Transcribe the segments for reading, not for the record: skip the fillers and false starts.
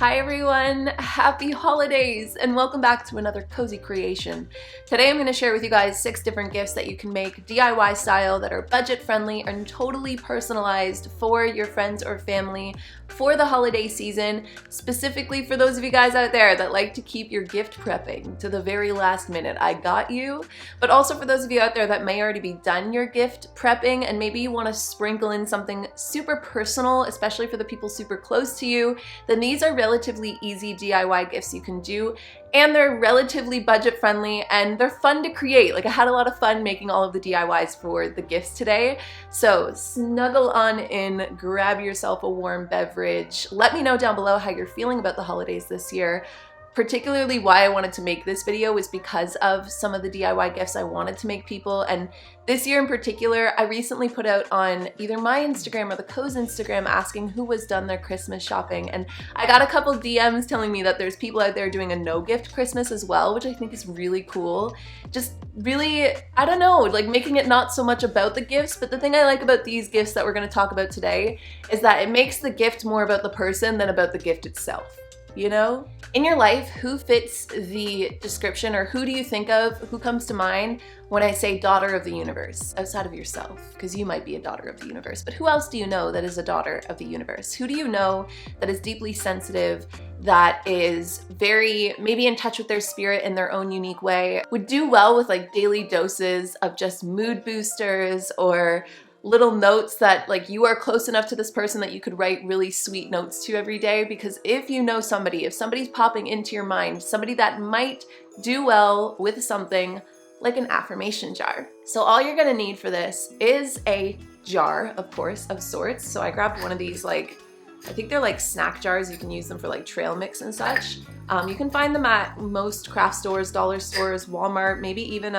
Hi everyone, happy holidays and welcome back to another cozy creation. Today I'm going to share with you guys 6 different gifts that you can make DIY style that are budget friendly and totally personalized for your friends or family for the holiday season, specifically for those of you guys out there that like to keep your gift prepping to the very last minute. I got you. But also for those of you out there that may already be done your gift prepping and maybe you want to sprinkle in something super personal, especially for the people super close to you, then these are relatively easy DIY gifts you can do, and they're relatively budget friendly and they're fun to create. Like, I had a lot of fun making all of the DIYs for the gifts today. So snuggle on in, grab yourself a warm beverage. Let me know down below how you're feeling about the holidays this year. Particularly why I wanted to make this video was because of some of the DIY gifts I wanted to make people, and this year in particular, I recently put out on either my Instagram or the Koze Instagram asking who was done their Christmas shopping, and I got a couple DMs telling me that there's people out there doing a no gift Christmas as well, which I think is really cool. Just really, I don't know, like making it not so much about the gifts, but the thing I like about these gifts that we're going to talk about today is that it makes the gift more about the person than about the gift itself. You know? In your life, who fits the description, or who do you think of, who comes to mind when I say daughter of the universe, outside of yourself? Because you might be a daughter of the universe, but who else do you know that is a daughter of the universe? Who do you know that is deeply sensitive, that is very maybe in touch with their spirit in their own unique way, would do well with like daily doses of just mood boosters or little notes that like you are close enough to this person that you could write really sweet notes to every day? Because if you know somebody, if somebody's popping into your mind, somebody that might do well with something like an affirmation jar. So all you're gonna need for this is a jar, of course, of sorts. So I grabbed one of these, like, I think they're like snack jars. You can use them for like trail mix and such. You can find them at most craft stores, dollar stores, Walmart, maybe even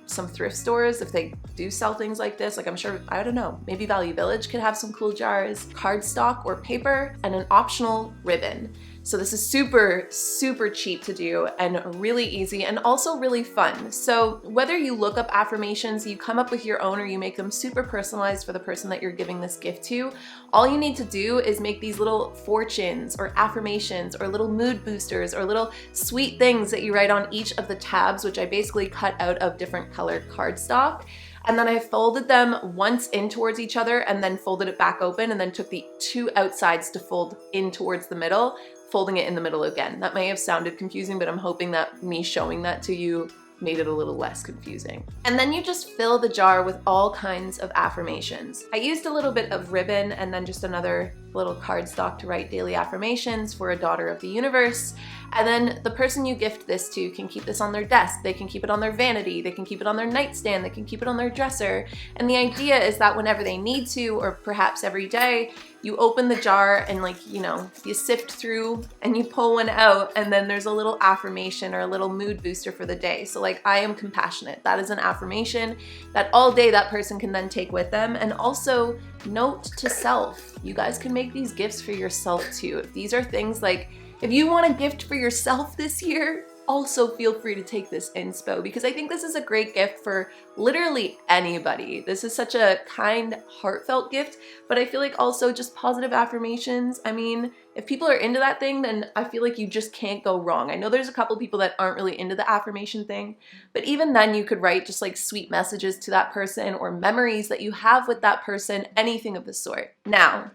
some thrift stores if they do sell things like this. Like, I'm sure, I don't know, maybe Value Village could have some cool jars, cardstock or paper, and an optional ribbon. So this is super, super cheap to do and really easy and also really fun. So whether you look up affirmations, you come up with your own, or you make them super personalized for the person that you're giving this gift to, all you need to do is make these little fortunes or affirmations or little mood boosters or little sweet things that you write on each of the tabs, which I basically cut out of different colored cardstock. And then I folded them once in towards each other and then folded it back open, and then took the 2 outsides to fold in towards the middle, folding it in the middle again. That may have sounded confusing, but I'm hoping that me showing that to you made it a little less confusing. And then you just fill the jar with all kinds of affirmations. I used a little bit of ribbon and then just another little cardstock to write daily affirmations for a daughter of the universe. And then the person you gift this to can keep this on their desk, they can keep it on their vanity, they can keep it on their nightstand, they can keep it on their dresser. And the idea is that whenever they need to, or perhaps every day, you open the jar and, like, you know, you sift through and you pull one out, and then there's a little affirmation or a little mood booster for the day. So like, I am compassionate. That is an affirmation that all day that person can then take with them. And also note to self, you guys can make these gifts for yourself too. If these are things like, if you want a gift for yourself this year, also feel free to take this inspo, because I think this is a great gift for literally anybody. This is such a kind, heartfelt gift, but I feel like also just positive affirmations. I mean, if people are into that thing, then I feel like you just can't go wrong. I know there's a couple people that aren't really into the affirmation thing, but even then you could write just like sweet messages to that person or memories that you have with that person, anything of the sort. Now,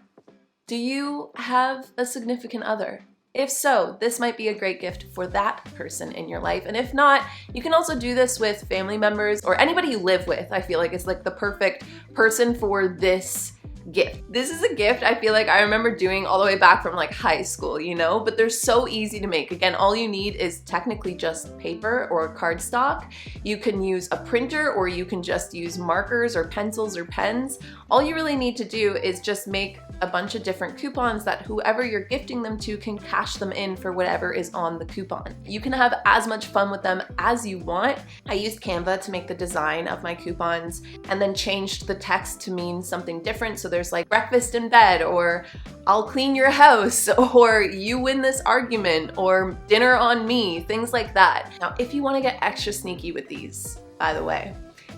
do you have a significant other? If so, this might be a great gift for that person in your life. And if not, you can also do this with family members or anybody you live with. I feel like it's like the perfect person for this gift. This is a gift I feel like I remember doing all the way back from like high school, you know, but they're so easy to make. Again, all you need is technically just paper or cardstock. You can use a printer, or you can just use markers or pencils or pens. All you really need to do is just make a bunch of different coupons that whoever you're gifting them to can cash them in for whatever is on the coupon. You can have as much fun with them as you want. I used Canva to make the design of my coupons and then changed the text to mean something different. So there's like breakfast in bed, or I'll clean your house, or you win this argument, or dinner on me, things like that. Now, if you want to get extra sneaky with these, by the way,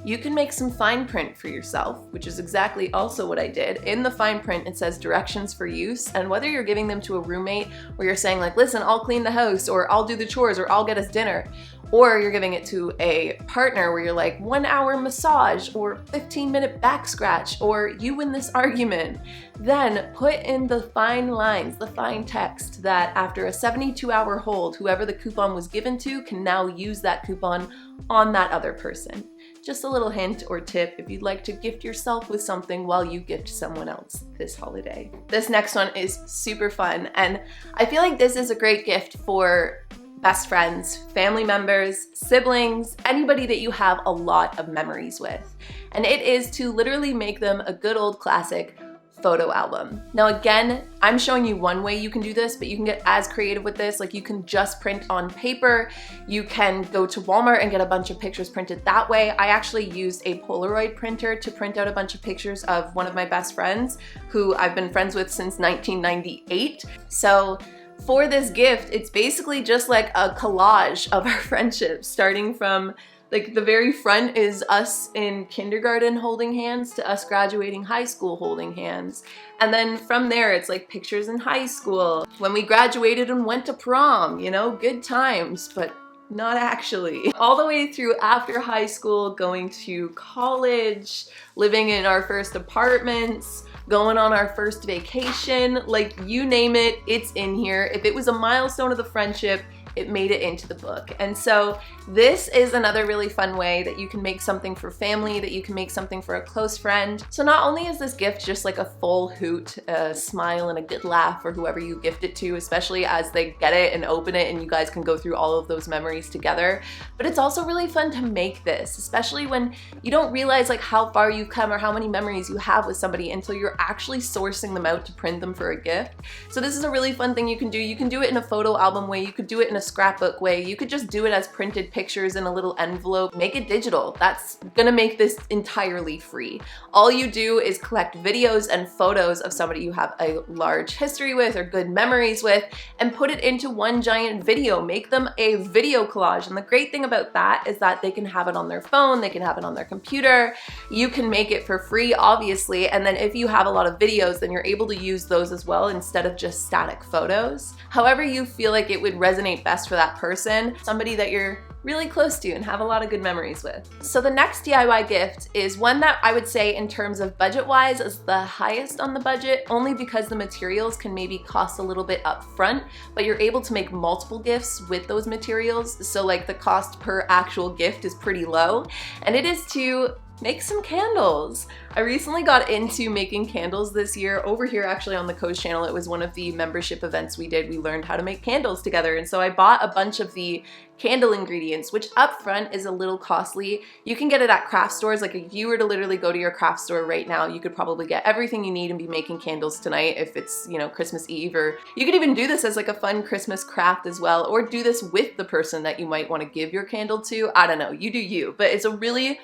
you can make some fine print for yourself, which is exactly also what I did. In the fine print, it says directions for use, and whether you're giving them to a roommate or you're saying like, listen, I'll clean the house, or I'll do the chores, or I'll get us dinner, or you're giving it to a partner where you're like 1 hour massage or 15-minute back scratch, or you win this argument, then put in the fine lines, the fine text that after a 72-hour hold, whoever the coupon was given to can now use that coupon on that other person. Just a little hint or tip if you'd like to gift yourself with something while you gift someone else this holiday. This next one is super fun, and I feel like this is a great gift for best friends, family members, siblings, anybody that you have a lot of memories with. And it is to literally make them a good old classic photo album. Now again, I'm showing you one way you can do this, but you can get as creative with this. Like you can just print on paper. You can go to Walmart and get a bunch of pictures printed that way. I actually used a Polaroid printer to print out a bunch of pictures of one of my best friends who I've been friends with since 1998. So for this gift, it's basically just like a collage of our friendship, starting from like the very front is us in kindergarten holding hands to us graduating high school holding hands. And then from there, it's like pictures in high school, when we graduated and went to prom, you know, good times, but not actually. All the way through after high school, going to college, living in our first apartments, going on our first vacation, like you name it, it's in here. If it was a milestone of the friendship, it made it into the book. And so this is another really fun way that you can make something for family, that you can make something for a close friend. So not only is this gift just like a full hoot, a smile and a good laugh for whoever you gift it to, especially as they get it and open it and you guys can go through all of those memories together, but it's also really fun to make this, especially when you don't realize like how far you've come or how many memories you have with somebody until you're actually sourcing them out to print them for a gift. So this is a really fun thing you can do. You can do it in a photo album way, you could do it in a scrapbook way, you could just do it as printed pictures in a little envelope, make it digital. That's gonna make this entirely free. All you do is collect videos and photos of somebody you have a large history with or good memories with and put it into one giant video. Make them a video collage. And the great thing about that is that they can have it on their phone, they can have it on their computer, you can make it for free, obviously. And then if you have a lot of videos, then you're able to use those as well instead of just static photos. However you feel like it would resonate best for that person, somebody that you're really close to and have a lot of good memories with. So the next DIY gift is one that I would say in terms of budget-wise is the highest on the budget, only because the materials can maybe cost a little bit up front, but you're able to make multiple gifts with those materials. So like the cost per actual gift is pretty low, and it is to make some candles. I recently got into making candles this year. Over here actually on the Koze channel, it was one of the membership events we did. We learned how to make candles together, and so I bought a bunch of the candle ingredients, which up front is a little costly. You can get it at craft stores. Like if you were to literally go to your craft store right now, you could probably get everything you need and be making candles tonight if it's, you know, Christmas Eve, or you could even do this as like a fun Christmas craft as well, or do this with the person that you might want to give your candle to. I don't know, you do you, but it's a really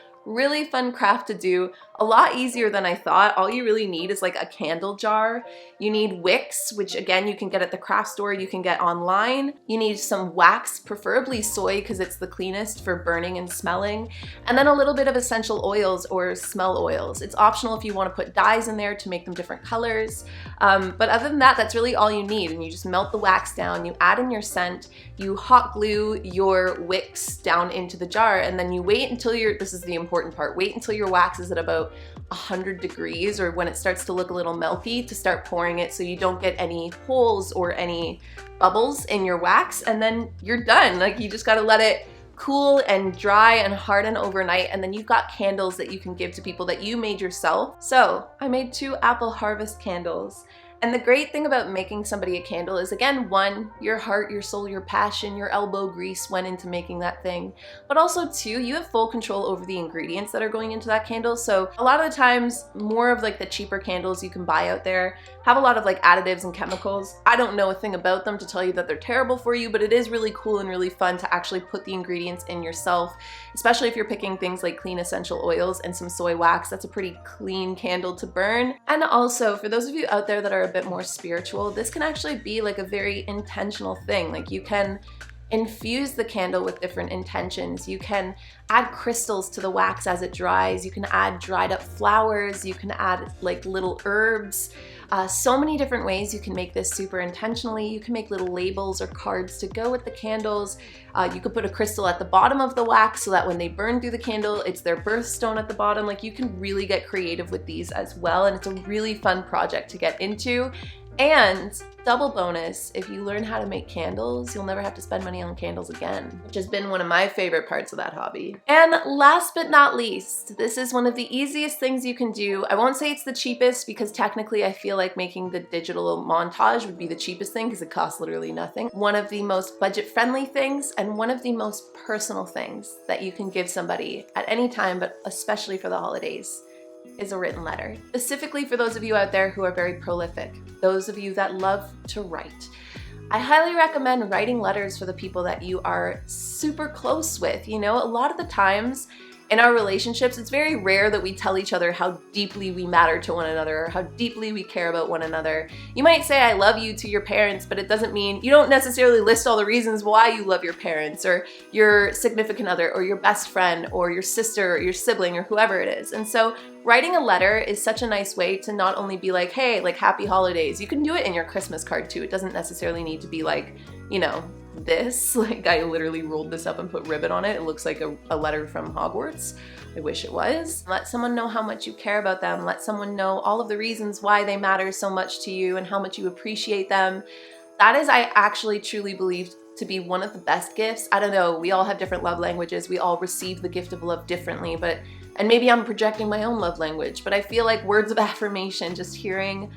fun craft to do. A lot easier than I thought. All you really need is like a candle jar. You need wicks, which again you can get at the craft store, you can get online. You need some wax, preferably soy because it's the cleanest for burning and smelling. And then a little bit of essential oils or smell oils. It's optional if you want to put dyes in there to make them different colors. But other than that, that's really all you need. And you just melt the wax down, you add in your scent, you hot glue your wicks down into the jar, and then you wait until this is the important part, wait until your wax is at about 100 degrees or when it starts to look a little milky to start pouring it so you don't get any holes or any bubbles in your wax, and then you're done. Like you just gotta let it cool and dry and harden overnight, and then you've got candles that you can give to people that you made yourself. So I made 2 apple harvest candles. And the great thing about making somebody a candle is, again, one, your heart, your soul, your passion, your elbow grease went into making that thing. But also 2, you have full control over the ingredients that are going into that candle. So a lot of the times, more of like the cheaper candles you can buy out there have a lot of like additives and chemicals. I don't know a thing about them to tell you that they're terrible for you, but it is really cool and really fun to actually put the ingredients in yourself, especially if you're picking things like clean essential oils and some soy wax. That's a pretty clean candle to burn. And also, for those of you out there that are a bit more spiritual, this can actually be like a very intentional thing. Like you can infuse the candle with different intentions. You can add crystals to the wax as it dries. You can add dried up flowers. You can add like little herbs. So many different ways you can make this super intentionally. You can make little labels or cards to go with the candles. You could put a crystal at the bottom of the wax so that when they burn through the candle, it's their birthstone at the bottom. Like, you can really get creative with these as well, and it's a really fun project to get into. And double bonus, if you learn how to make candles, you'll never have to spend money on candles again, which has been one of my favorite parts of that hobby. And last but not least, this is one of the easiest things you can do. I won't say it's the cheapest, because technically I feel like making the digital montage would be the cheapest thing because it costs literally nothing. One of the most budget-friendly things and one of the most personal things that you can give somebody at any time, but especially for the holidays, is a written letter. Specifically for those of you out there who are very prolific, those of you that love to write. I highly recommend writing letters for the people that you are super close with. You know, a lot of the times in our relationships, it's very rare that we tell each other how deeply we matter to one another or how deeply we care about one another. You might say I love you to your parents, but it doesn't mean you don't necessarily list all the reasons why you love your parents or your significant other or your best friend or your sister or your sibling or whoever it is. And so writing a letter is such a nice way to not only be like, hey, like happy holidays. You can do it in your Christmas card too. It doesn't necessarily need to be like, you know, this, like I literally rolled this up and put ribbon on it. It looks like a letter from Hogwarts. I wish it was. Let someone know how much you care about them. Let someone know all of the reasons why they matter so much to you and how much you appreciate them. That is, I actually truly believe, to be one of the best gifts. I don't know, we all have different love languages. We all receive the gift of love differently, and maybe I'm projecting my own love language, but I feel like words of affirmation, just hearing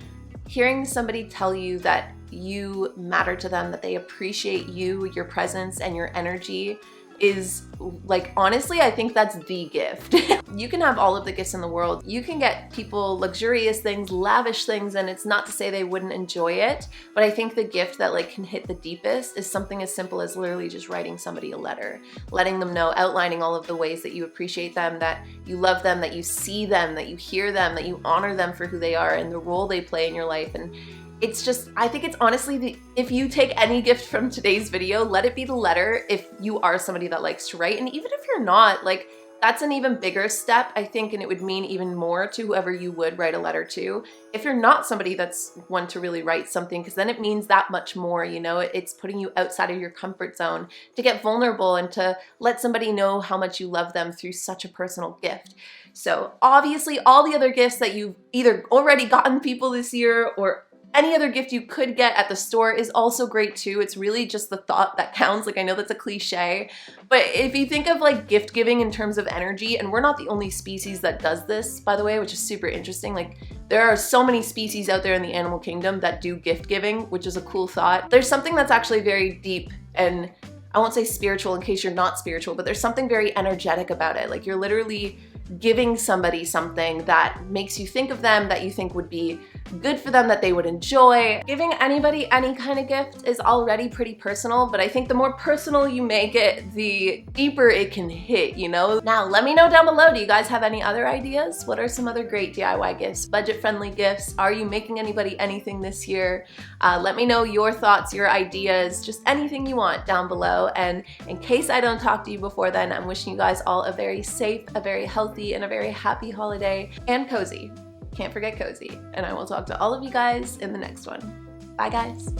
somebody tell you that you matter to them, that they appreciate you, your presence, and your energy is like, honestly, I think that's the gift. You can have all of the gifts in the world. You can get people luxurious things, lavish things, and it's not to say they wouldn't enjoy it, but I think the gift that like can hit the deepest is something as simple as literally just writing somebody a letter, letting them know, outlining all of the ways that you appreciate them, that you love them, that you see them, that you hear them, that you honor them for who they are and the role they play in your life. And it's just, I think it's honestly, if you take any gift from today's video, let it be the letter if you are somebody that likes to write. And even if you're not, like, that's an even bigger step, I think, and it would mean even more to whoever you would write a letter to. If you're not somebody that's one to really write something, because then it means that much more, you know, it's putting you outside of your comfort zone to get vulnerable and to let somebody know how much you love them through such a personal gift. So obviously all the other gifts that you've either already gotten people this year or any other gift you could get at the store is also great too. It's really just the thought that counts. Like, I know that's a cliche, but if you think of like gift giving in terms of energy, and we're not the only species that does this, by the way, which is super interesting. Like, there are so many species out there in the animal kingdom that do gift giving, which is a cool thought. There's something that's actually very deep, and I won't say spiritual in case you're not spiritual, but there's something very energetic about it. Like, you're literally giving somebody something that makes you think of them, that you think would be good for them, that they would enjoy. Giving anybody any kind of gift is already pretty personal, but I think the more personal you make it, the deeper it can hit, you know? Now, let me know down below, do you guys have any other ideas? What are some other great DIY gifts, budget-friendly gifts? Are you making anybody anything this year? Let me know your thoughts, your ideas, just anything you want down below. And in case I don't talk to you before then, I'm wishing you guys all a very safe, a very healthy, and a very happy holiday, and cozy. Can't forget cozy. And I will talk to all of you guys in the next one. Bye, guys.